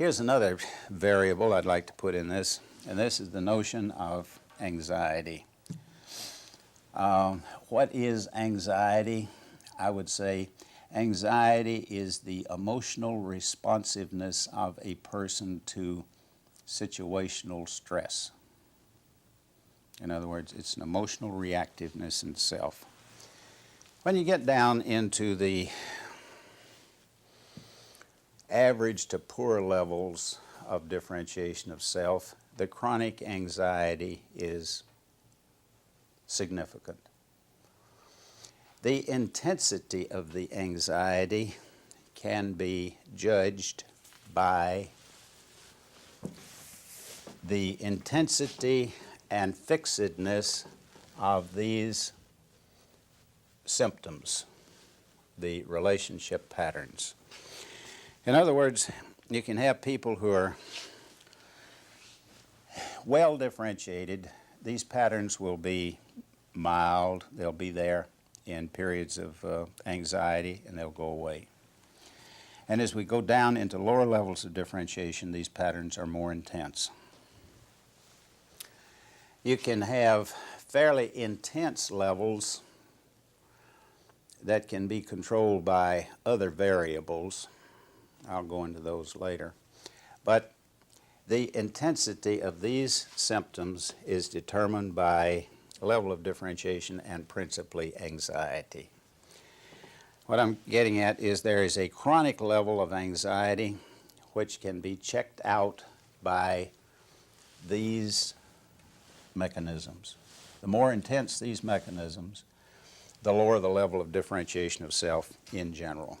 Here's another variable I'd like to put in this, and this is the notion of anxiety. What is anxiety? I would say anxiety is the emotional responsiveness of a person to situational stress. In other words, it's an emotional reactiveness in self. When you get down into the average to poor levels of differentiation of self, the chronic anxiety is significant. The intensity of the anxiety can be judged by the intensity and fixedness of these symptoms, the relationship patterns. In other words, you can have people who are well differentiated. These patterns will be mild, they'll be there in periods of anxiety, and they'll go away. And as we go down into lower levels of differentiation, these patterns are more intense. You can have fairly intense levels that can be controlled by other variables. I'll go into those later. But the intensity of these symptoms is determined by level of differentiation and principally anxiety. What I'm getting at is there is a chronic level of anxiety which can be checked out by these mechanisms. The more intense these mechanisms, the lower the level of differentiation of self in general.